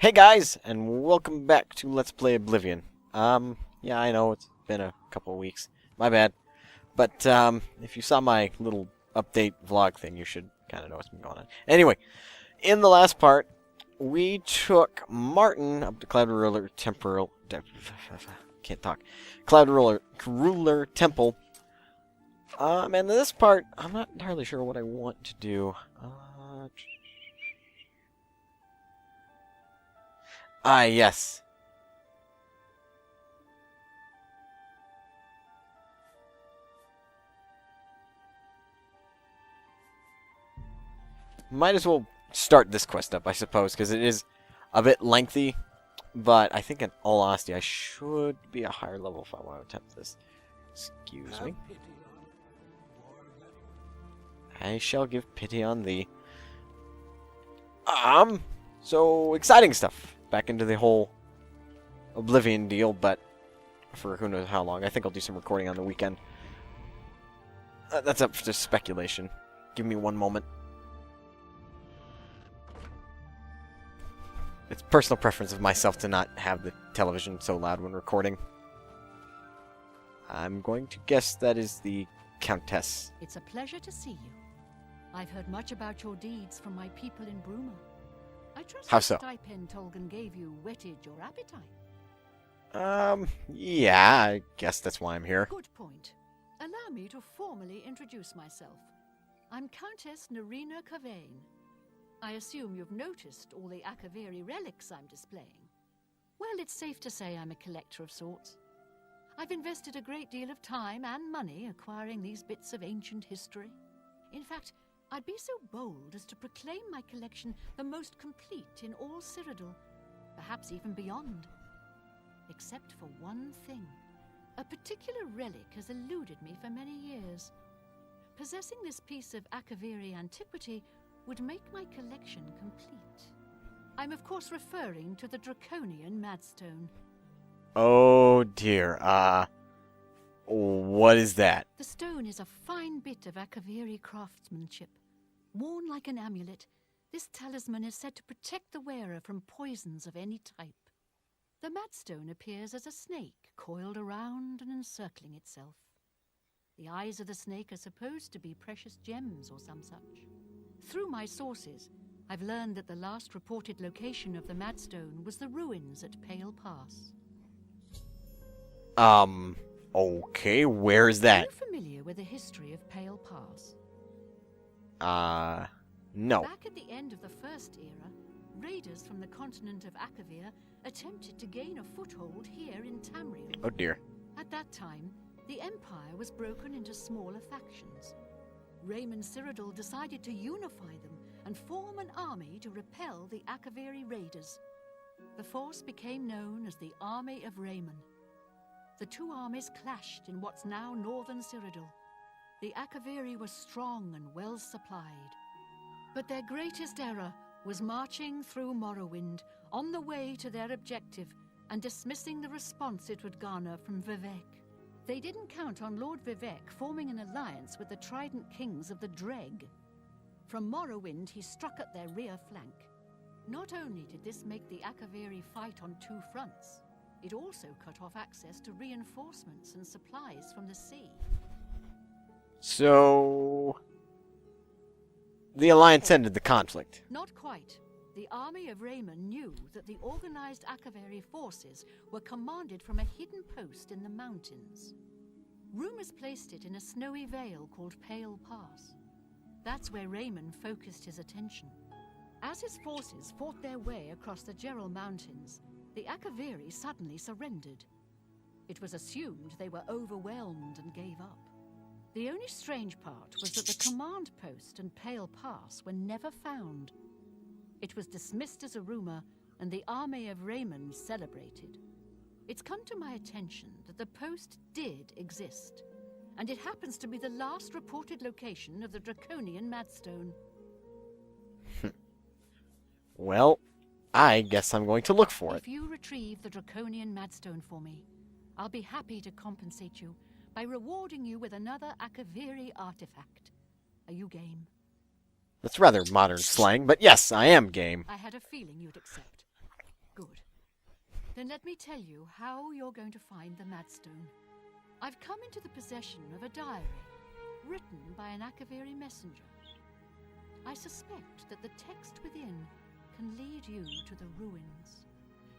Hey guys, and welcome back to Let's Play Oblivion. Yeah, I know it's been a couple of weeks. My bad. But, if you saw my little update vlog thing, you should kind of know what's been going on. Anyway, in the last part, we took Martin up to Cloud Ruler Temporal... can't talk. Cloud Ruler Temple. And this part, I'm not entirely sure what I want to do. Yes. Might as well start this quest up, I suppose, because it is a bit lengthy. But I think, in all honesty, I should be a higher level if I want to attempt this. Excuse me. I shall give pity on thee. So exciting stuff. Back into the whole Oblivion deal, but for who knows how long. I think I'll do some recording on the weekend. That's up to speculation. Give me one moment. It's personal preference of myself to not have the television so loud when recording. I'm going to guess that is the Countess. It's a pleasure to see you. I've heard much about your deeds from my people in Bruma. I trust How the so? stipend Tolgan gave you whetted your appetite. Yeah, I guess that's why I'm here. Good point. Allow me to formally introduce myself. I'm Countess Nerina Cavane. I assume you've noticed all the Akaviri relics I'm displaying. Well, it's safe to say I'm a collector of sorts. I've invested a great deal of time and money acquiring these bits of ancient history. In fact, I'd be so bold as to proclaim my collection the most complete in all Cyrodiil, perhaps even beyond. Except for one thing. A particular relic has eluded me for many years. Possessing this piece of Akaviri antiquity would make my collection complete. I'm of course referring to the Dragonian Madstone. Oh dear, what is that? The stone is a fine bit of Akaviri craftsmanship. Worn like an amulet, this talisman is said to protect the wearer from poisons of any type. The Madstone appears as a snake, coiled around and encircling itself. The eyes of the snake are supposed to be precious gems or some such. Through my sources, I've learned that the last reported location of the Madstone was the ruins at Pale Pass. Okay, where is that? Are you familiar with the history of Pale Pass? No. Back at the end of the First Era, raiders from the continent of Akavir attempted to gain a foothold here in Tamriel. Oh dear. At that time, the Empire was broken into smaller factions. Raymond Cyrodiil decided to unify them and form an army to repel the Akaviri raiders. The force became known as the Army of Raymond. The two armies clashed in what's now northern Cyrodiil. The Akaviri were strong and well supplied. But their greatest error was marching through Morrowind on the way to their objective and dismissing the response it would garner from Vivek. They didn't count on Lord Vivek forming an alliance with the Trident Kings of the Dreg. From Morrowind, he struck at their rear flank. Not only did this make the Akaviri fight on two fronts, it also cut off access to reinforcements and supplies from the sea. So... the Alliance ended the conflict. Not quite. The army of Raymond knew that the organized Akaviri forces were commanded from a hidden post in the mountains. Rumors placed it in a snowy vale called Pale Pass. That's where Raymond focused his attention. As his forces fought their way across the Gerald Mountains, the Akaviri suddenly surrendered. It was assumed they were overwhelmed and gave up. The only strange part was that the command post and Pale Pass were never found. It was dismissed as a rumor, and the army of Raymond celebrated. It's come to my attention that the post did exist, and it happens to be the last reported location of the Dragonian Madstone. Well, I guess I'm going to look for it. If you retrieve the Dragonian Madstone for me, I'll be happy to compensate you by rewarding you with another Akaviri artifact. Are you game? That's rather modern slang, but yes, I am game. I had a feeling you'd accept. Good. Then let me tell you how you're going to find the Madstone. I've come into the possession of a diary, written by an Akaviri messenger. I suspect that the text within can lead you to the ruins.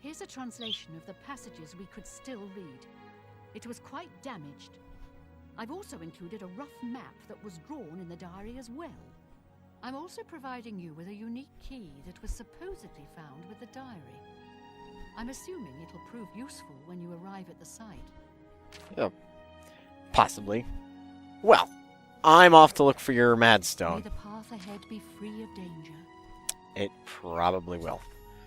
Here's a translation of the passages we could still read. It was quite damaged. I've also included a rough map that was drawn in the diary as well. I'm also providing you with a unique key that was supposedly found with the diary. I'm assuming it'll prove useful when you arrive at the site. Yeah, possibly. Well, I'm off to look for your May Madstone. the path ahead be free of danger. It probably will.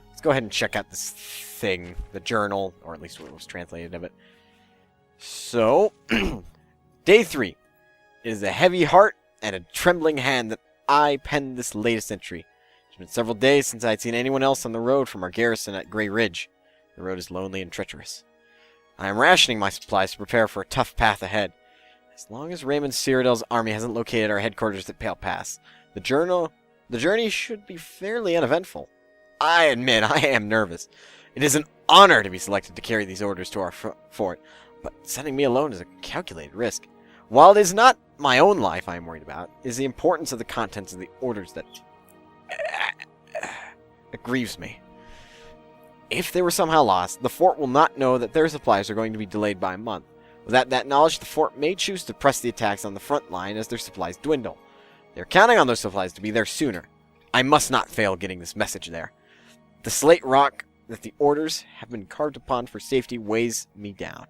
Let's go ahead and check out this thing, the journal, or at least what was translated of it. So, day 3. It is a heavy heart and a trembling hand that I penned this latest entry. It's been several days since I had seen anyone else on the road from our garrison at Grey Ridge. The road is lonely and treacherous. I am rationing my supplies to prepare for a tough path ahead. As long as Raymond Cyrodiil's army hasn't located our headquarters at Pale Pass, the journey should be fairly uneventful. I admit I am nervous. It is an honor to be selected to carry these orders to our fort, but sending me alone is a calculated risk. While it is not my own life I am worried about, it is the importance of the contents of the orders that it grieves me. If they were somehow lost, the fort will not know that their supplies are going to be delayed by a month. Without that knowledge, the fort may choose to press the attacks on the front line as their supplies dwindle. They are counting on those supplies to be there sooner. I must not fail getting this message there. The slate rock that the orders have been carved upon for safety weighs me down.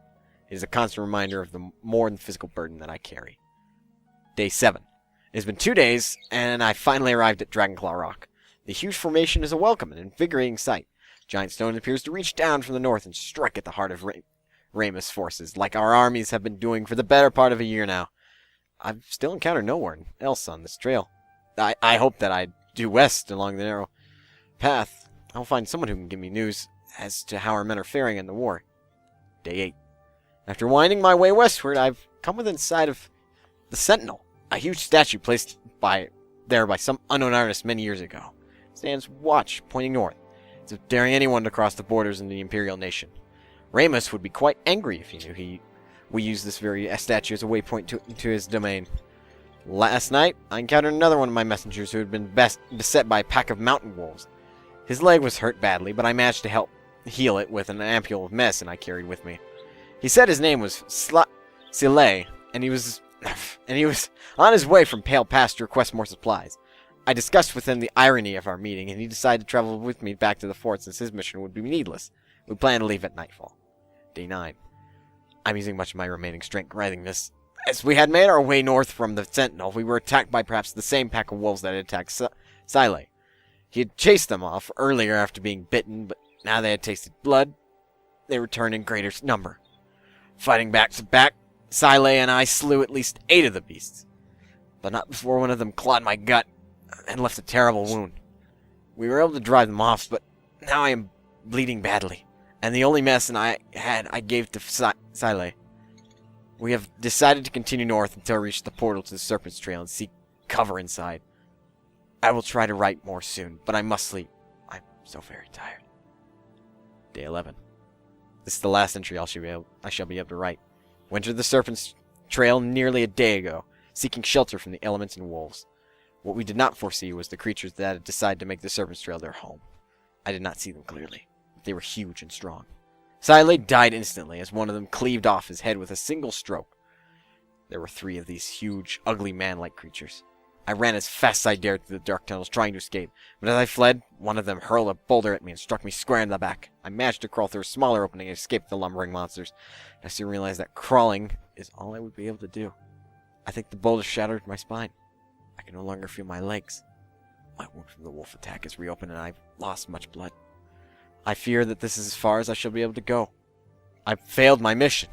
It is a constant reminder of the more than physical burden that I carry. Day 7. It has been 2 days, and I finally arrived at Dragonclaw Rock. The huge formation is a welcome and invigorating sight. Giant stone appears to reach down from the north and strike at the heart of Ramus' forces, like our armies have been doing for the better part of a year now. I've still encountered no one else on this trail. I hope that I due west along the narrow path, I'll find someone who can give me news as to how our men are faring in the war. Day 8. After winding my way westward, I've come within sight of the Sentinel, a huge statue placed there by some unknown artist many years ago. It stands watch, pointing north, as if daring anyone to cross the borders in the Imperial nation. Ramus would be quite angry if he knew we used this very statue as a waypoint to his domain. Last night, I encountered another one of my messengers who had been beset by a pack of mountain wolves. His leg was hurt badly, but I managed to help heal it with an ampule of medicine I carried with me. He said his name was Sile, and he was on his way from Pale Pass to request more supplies. I discussed with him the irony of our meeting, and he decided to travel with me back to the fort since his mission would be needless. We plan to leave at nightfall. Day 9. I'm using much of my remaining strength writing this. As we had made our way north from the Sentinel, we were attacked by perhaps the same pack of wolves that had attacked Sile. He had chased them off earlier after being bitten, but now they had tasted blood. They returned in greater number. Fighting back to back, Sile and I slew at least 8 of the beasts, but not before one of them clawed my gut and left a terrible wound. We were able to drive them off, but now I am bleeding badly, and the only medicine I gave to Sile. We have decided to continue north until we reach the portal to the Serpent's Trail and seek cover inside. I will try to write more soon, but I must sleep. I'm so very tired. Day 11. This is the last entry I shall be able to write. Went to the Serpent's Trail nearly a day ago, seeking shelter from the elements and wolves. What we did not foresee was the creatures that had decided to make the Serpent's Trail their home. I did not see them clearly, but they were huge and strong. Sile died instantly as one of them cleaved off his head with a single stroke. There were 3 of these huge, ugly man-like creatures. I ran as fast as I dared through the dark tunnels, trying to escape, but as I fled, one of them hurled a boulder at me and struck me square in the back. I managed to crawl through a smaller opening and escape the lumbering monsters. I soon realized that crawling is all I would be able to do. I think the boulder shattered my spine. I can no longer feel my legs. My wound from the wolf attack is reopened and I've lost much blood. I fear that this is as far as I shall be able to go. I've failed my mission.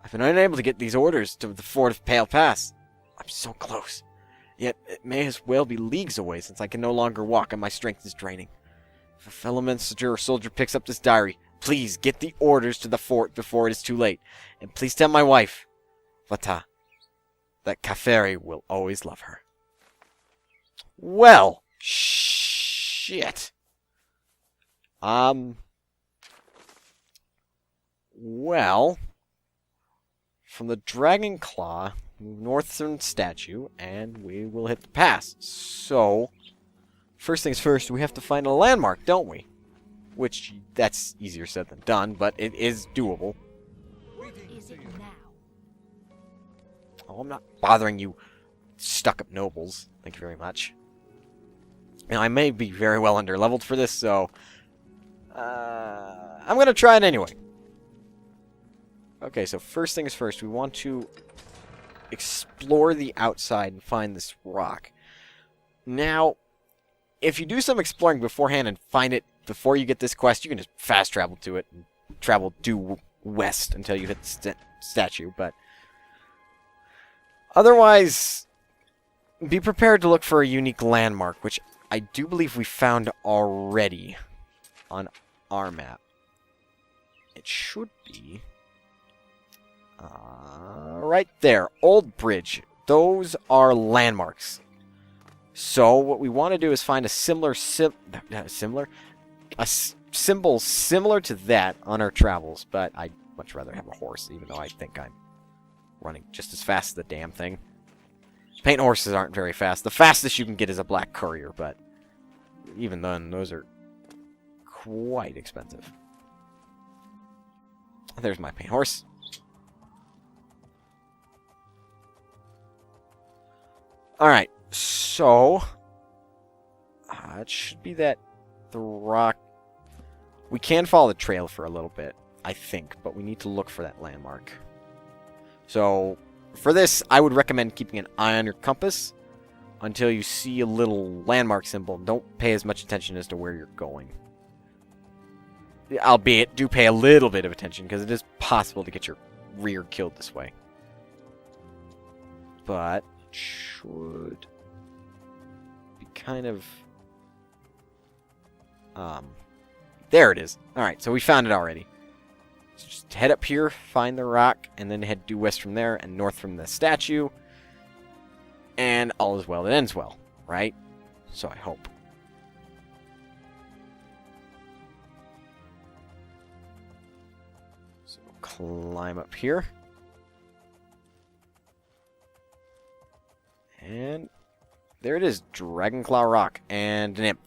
I've been unable to get these orders to the fort of Pale Pass. I'm so close. Yet it may as well be leagues away since I can no longer walk and my strength is draining. If a fellow messenger or soldier picks up this diary, please get the orders to the fort before it is too late. And please tell my wife, Vata, that Kaferi will always love her. Well, shit. Well, from the Dragon Claw, northern statue, and we will hit the pass. So, first things first, we have to find a landmark, don't we? Which, that's easier said than done, but it is doable. What is it now? Oh, I'm not bothering you, stuck-up nobles. Thank you very much. Now, I may be very well underleveled for this, so... I'm gonna try it anyway. Okay, so first things first, we want to explore the outside and find this rock. Now, if you do some exploring beforehand and find it before you get this quest, you can just fast travel to it and travel due west until you hit the statue, but otherwise, be prepared to look for a unique landmark, which I do believe we found already on our map. It should be right there, Old Bridge. Those are landmarks. So what we want to do is find a symbol similar to that on our travels, but I'd much rather have a horse, even though I think I'm running just as fast as the damn thing. Paint horses aren't very fast. The fastest you can get is a black courier, but even then, those are quite expensive. There's my paint horse. Alright, so... it should be that the rock... We can follow the trail for a little bit, I think, but we need to look for that landmark. So, for this, I would recommend keeping an eye on your compass until you see a little landmark symbol. Don't pay as much attention as to where you're going. Albeit, do pay a little bit of attention, because it is possible to get your rear killed this way. But... should be kind of there it is. Alright, so we found it already. So just head up here, find the rock, and then head due west from there and north from the statue. And all is well that ends well, right? So I hope. So we'll climb up here. And there it is, Dragonclaw Rock and an imp.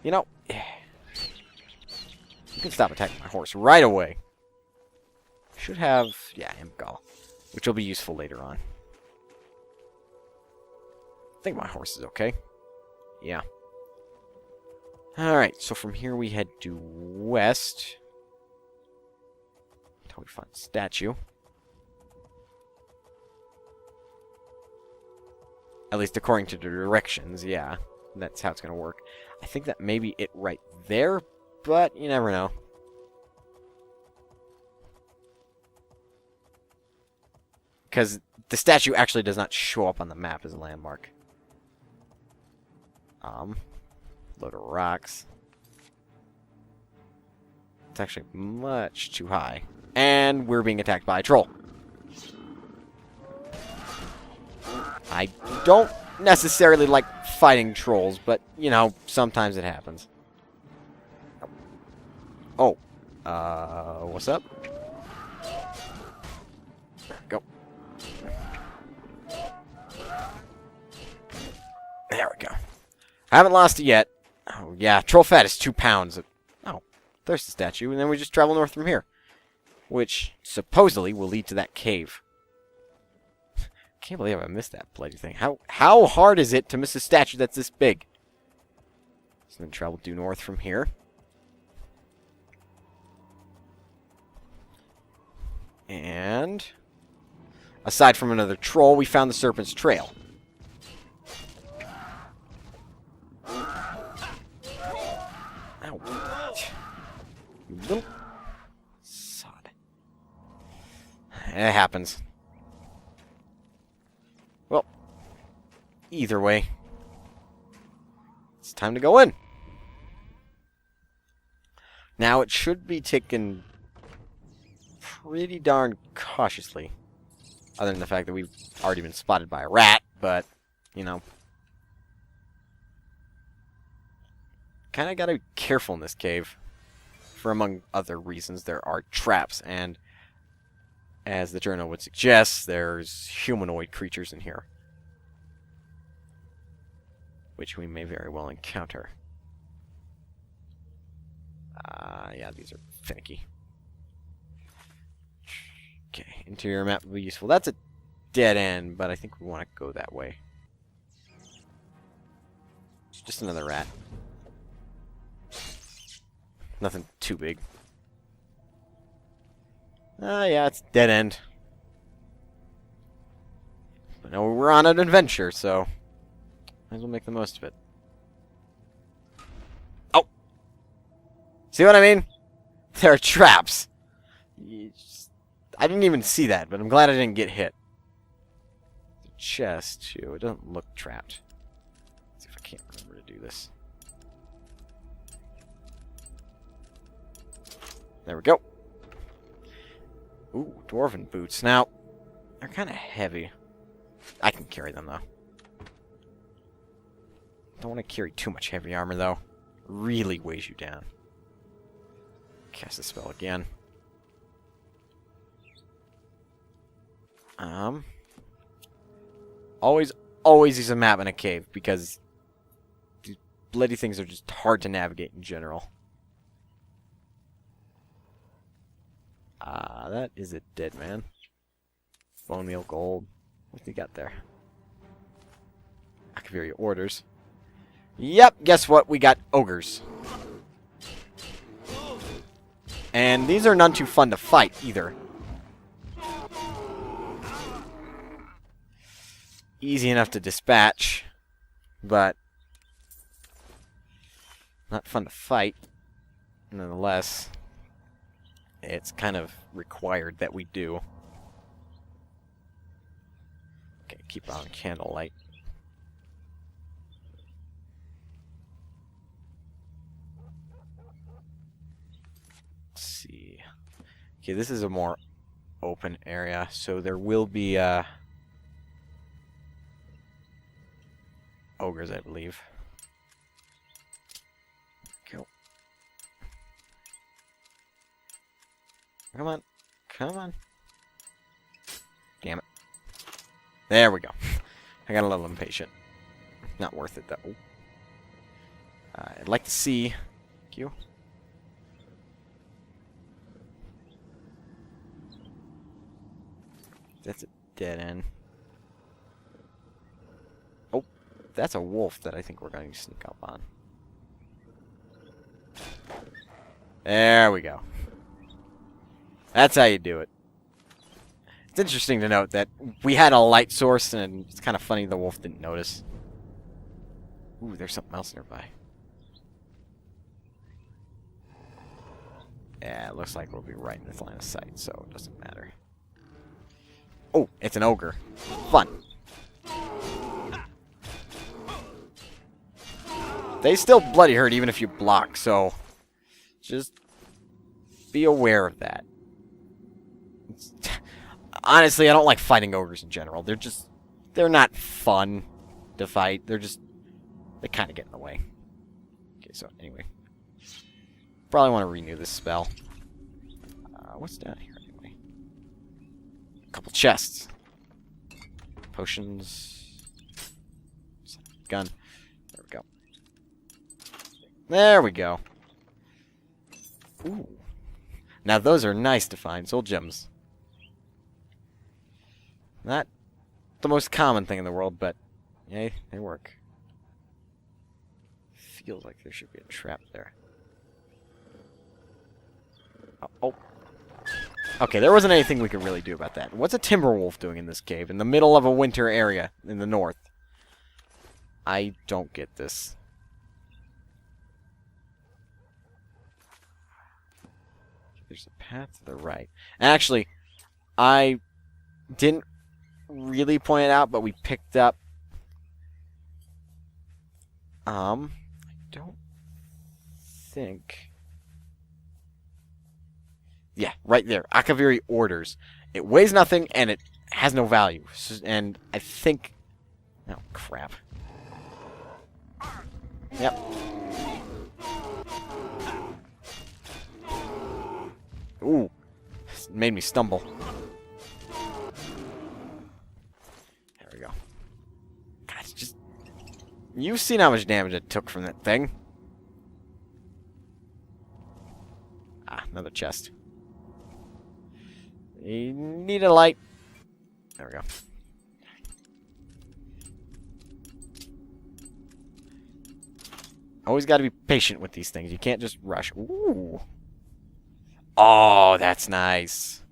You know, you can stop attacking my horse right away. Should have, yeah, imp gall, which will be useful later on. I think my horse is okay. Yeah. Alright, so from here we head due west until we find the statue. At least according to the directions, yeah. That's how it's going to work. I think that may be it right there, but you never know. Because the statue actually does not show up on the map as a landmark. Load of rocks. It's actually much too high. And we're being attacked by a troll. I don't necessarily like fighting trolls, but, you know, sometimes it happens. Oh. What's up? Go. There we go. I haven't lost it yet. Oh, yeah. Troll fat is 2 pounds. Oh, there's the statue, and then we just travel north from here. Which, supposedly, will lead to that cave. Can't believe I missed that bloody thing. How hard is it to miss a statue that's this big? So then travel due north from here. And aside from another troll, we found the Serpent's Trail. Ow. You little sod. It happens. Well, either way, it's time to go in. Now, it should be taken pretty darn cautiously. Other than the fact that we've already been spotted by a rat, but, you know. Kind of got to be careful in this cave. for among other reasons, there are traps, and as the journal would suggest, there's humanoid creatures in here, which we may very well encounter. Yeah, these are finicky. Okay, interior map will be useful. That's a dead end, but I think we want to go that way. It's just another rat. Nothing too big. Yeah, it's dead end. But no, we're on an adventure, so might as well make the most of it. Oh! See what I mean? There are traps. I didn't even see that, but I'm glad I didn't get hit. The chest, too. It doesn't look trapped. Let's see if I can't remember to do this. There we go. Ooh, dwarven boots. Now, they're kind of heavy. I can carry them, though. Don't want to carry too much heavy armor, though. Really weighs you down. Cast the spell again. Always use a map in a cave, because these bloody things are just hard to navigate in general. That is a dead man. Bone meal, gold. What do you got there? Akaviri orders. Yep, guess what? We got ogres. And these are none too fun to fight, either. Easy enough to dispatch, but not fun to fight. Nonetheless, it's kind of required that we do. Okay, keep on candlelight. Let's see. Okay, this is a more open area, so there will be ogres, I believe. Go. Come on. Come on. Damn it. There we go. I got a little impatient. Not worth it, though. I'd like to see... Thank you. That's a dead end. Oh, that's a wolf that I think we're going to sneak up on. There we go. That's how you do it. It's interesting to note that we had a light source, and it's kind of funny the wolf didn't notice. Ooh, there's something else nearby. Yeah, it looks like we'll be right in this line of sight, so it doesn't matter. Oh, it's an ogre. Fun. They still bloody hurt even if you block, so just be aware of that. Honestly, I don't like fighting ogres in general. They're not fun to fight. They kind of get in the way. Okay, so anyway. Probably want to renew this spell. What's down here anyway? A couple chests. Potions. Gun. There we go. There we go. Ooh. Now those are nice to find. Soul gems. Not the most common thing in the world, but yay, they work. Feels like there should be a trap there. Oh. Okay, there wasn't anything we could really do about that. What's a timber wolf doing in this cave, in the middle of a winter area in the north? I don't get this. There's a path to the right. Actually, I didn't really point it out, but we picked up... I don't think... Yeah, right there. Akaviri orders. It weighs nothing, and it has no value. And I think... Oh, crap. Yep. made me stumble. There we go. God, it's just... You've seen how much damage it took from that thing. Ah, another chest. You need a light. There we go. Always got to be patient with these things. You can't just rush. Ooh. Oh, that's nice.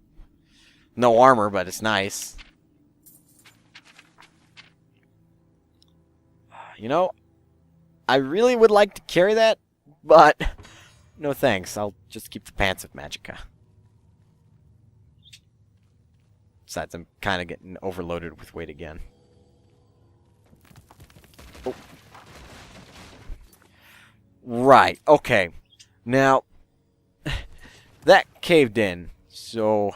No armor, but it's nice. You know, I really would like to carry that, but no thanks. I'll just keep the pants of Magicka. Besides, I'm kind of getting overloaded with weight again. Oh. Right, okay. Now, that caved in, so...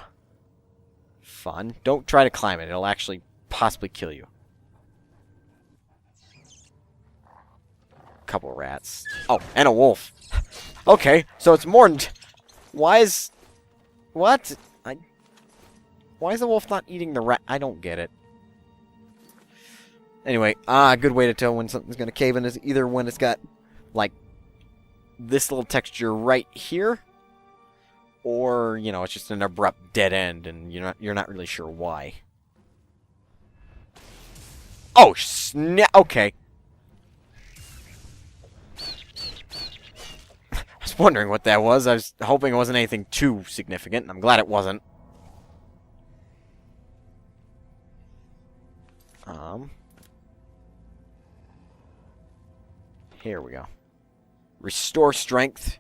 Fun. Don't try to climb it. It'll actually possibly kill you. Couple rats. Oh, and a wolf. Okay, so it's more... Why is... What? Why is the wolf not eating the rat? I don't get it. Anyway, a good way to tell when something's going to cave in is either when it's got, like, this little texture right here, or, you know, it's just an abrupt dead end, and you're not really sure why. Oh, snap! Okay. I was wondering what that was. I was hoping it wasn't anything too significant, and I'm glad it wasn't. Here we go. Restore strength.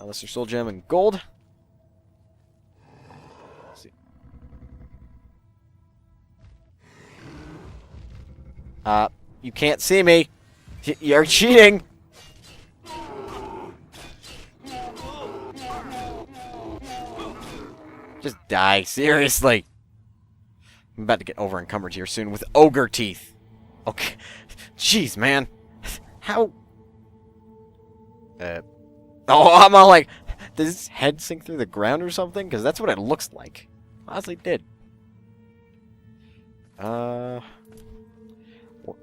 Lesser soul gem and gold. Let's see. You can't see me. You're cheating. Just die, seriously. I'm about to get over encumbered here soon with ogre teeth. Okay. Jeez, man. How? Oh, I'm all like, does his head sink through the ground or something? Because that's what it looks like. Honestly, it did. We're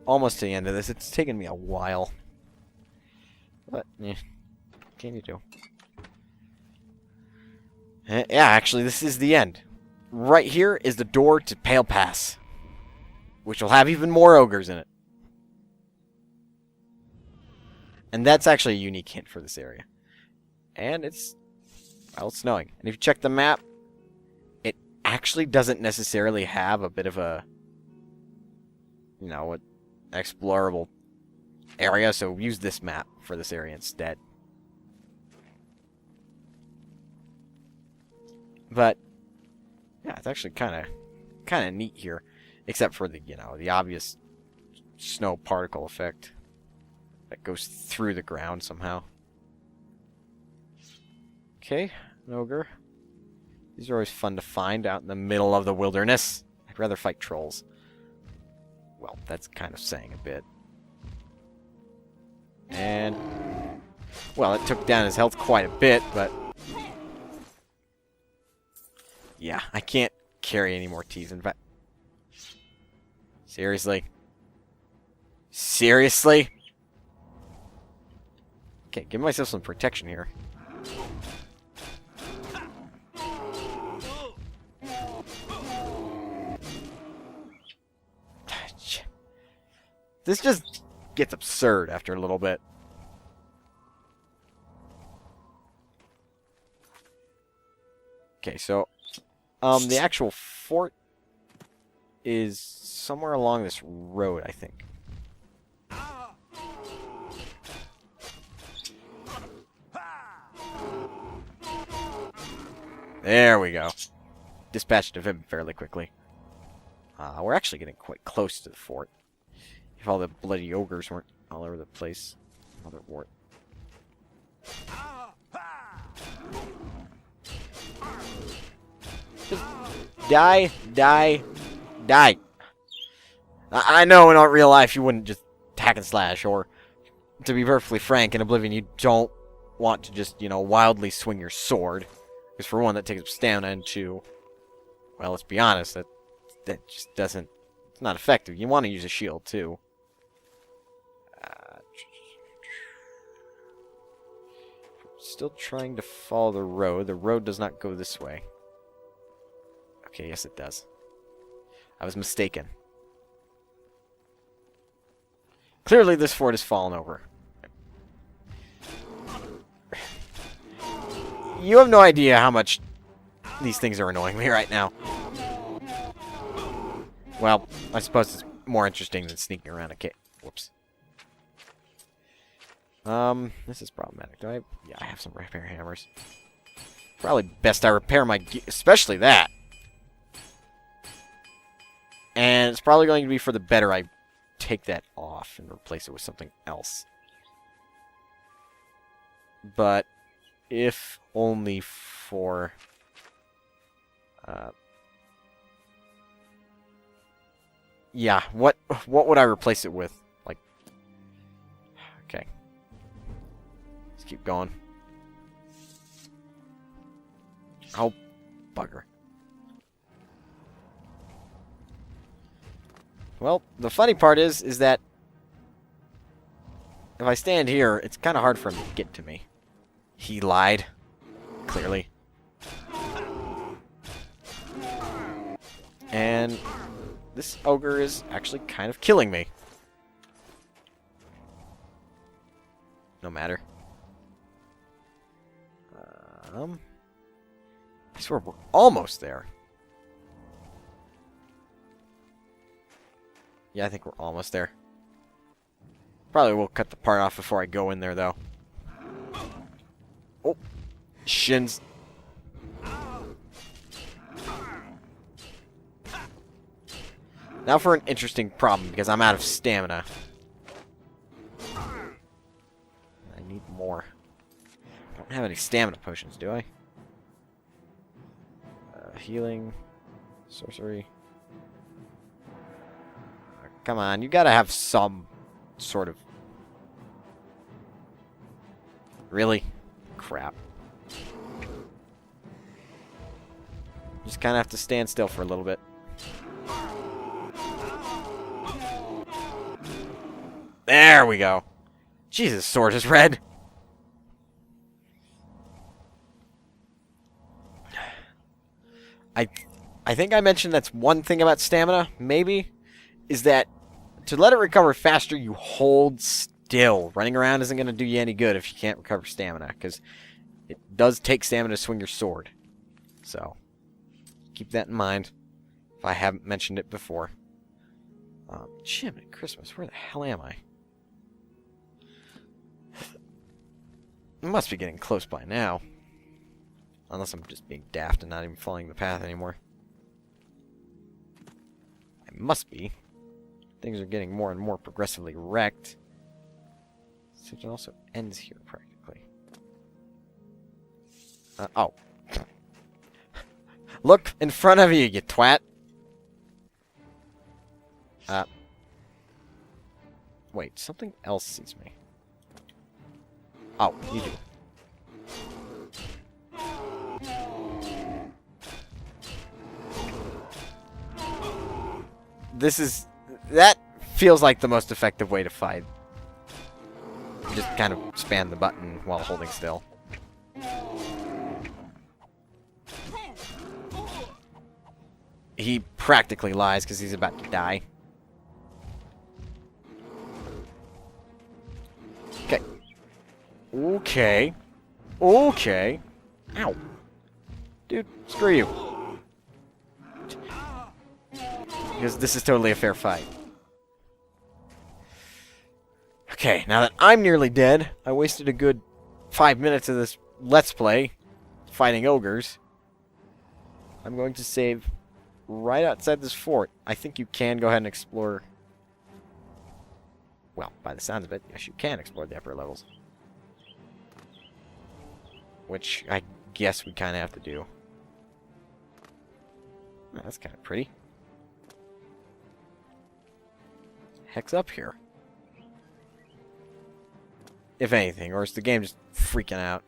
almost to the end of this. It's taken me a while. But, yeah. What can you do? Yeah, actually, this is the end. Right here is the door to Pale Pass, which will have even more ogres in it. And that's actually a unique hint for this area. And it's, well, it's snowing. And if you check the map, it actually doesn't necessarily have a bit of a, you know, an explorable area, so use this map for this area instead. But yeah, it's actually kind of neat here, except for the, you know, the obvious snow particle effect that goes through the ground somehow. Okay, an ogre. These are always fun to find out in the middle of the wilderness. I'd rather fight trolls. Well, that's kind of saying a bit. And, well, it took down his health quite a bit, but yeah, I can't carry any more teas. In fact, seriously? Seriously? Okay, give myself some protection here. This just gets absurd after a little bit. Okay, so the actual fort is somewhere along this road, I think. There we go. Dispatched of him fairly quickly. We're actually getting quite close to the fort. If all the bloody ogres weren't all over the place. Another wart. Just die, die, die. I know in real life you wouldn't just hack and slash, or to be perfectly frank, in Oblivion you don't want to just, you know, wildly swing your sword. Because for one, that takes up stamina, and two, well, let's be honest, that just doesn't... It's not effective. You want to use a shield, too. Still trying to follow the road. The road does not go this way. Okay, yes it does. I was mistaken. Clearly this fort has fallen over. You have no idea how much these things are annoying me right now. Well, I suppose it's more interesting than sneaking around a cave. Whoops. This is problematic. Do I? Yeah, I have some repair hammers. Probably best I repair my gear, especially that. And it's probably going to be for the better I take that off and replace it with something else. But if only for yeah, what would I replace it with? Like, okay. Let's keep going. Oh, bugger. Well, the funny part is that if I stand here, it's kind of hard for him to get to me. He lied. Clearly. And this ogre is actually kind of killing me. No matter. I swear we're almost there. Yeah, I think we're almost there. Probably will cut the part off before I go in there, though. Oh, shins. Now for an interesting problem, because I'm out of stamina. I need more. I don't have any stamina potions, do I? Healing. Sorcery. Come on, you gotta have some sort of... Really? Crap. Just kind of have to stand still for a little bit. There we go. Jesus, sword is red. I think I mentioned that's one thing about stamina, maybe, is that to let it recover faster, you hold still. Running around isn't going to do you any good if you can't recover stamina, because it does take stamina to swing your sword. So, keep that in mind, if I haven't mentioned it before. Jiminy Christmas, where the hell am I? I must be getting close by now. Unless I'm just being daft and not even following the path anymore. I must be. Things are getting more and more progressively wrecked. So it also ends here, practically. Oh. Look in front of you, you twat! Wait, something else sees me. Oh, you do. That feels like the most effective way to fight. Just kind of spam the button while holding still. He practically lies because he's about to die. Okay. Okay. Okay. Ow. Dude, screw you. Because this is totally a fair fight. Okay, now that I'm nearly dead, I wasted a good 5 minutes of this Let's Play fighting ogres. I'm going to save right outside this fort. I think you can go ahead and explore... Well, by the sounds of it, yes, you can explore the upper levels. Which I guess we kind of have to do. Oh, that's kind of pretty. Heck's up here? If anything, or is the game just freaking out?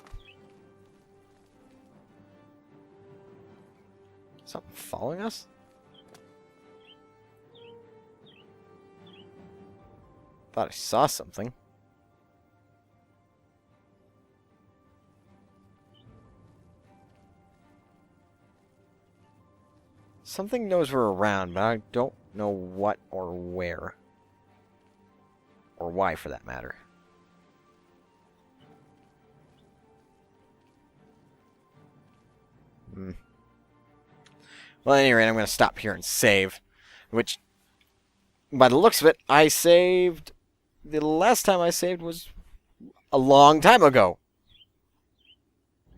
Something following us? Thought I saw something. Something knows we're around, but I don't know what or where. Or why, for that matter. Well, at any rate, I'm going to stop here and save. Which, by the looks of it, I saved... The last time I saved was a long time ago.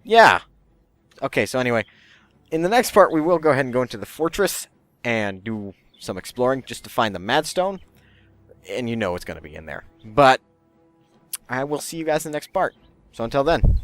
Yeah. Okay, so anyway, in the next part, we will go ahead and go into the fortress and do some exploring just to find the Madstone. And you know it's going to be in there. But I will see you guys in the next part. So until then.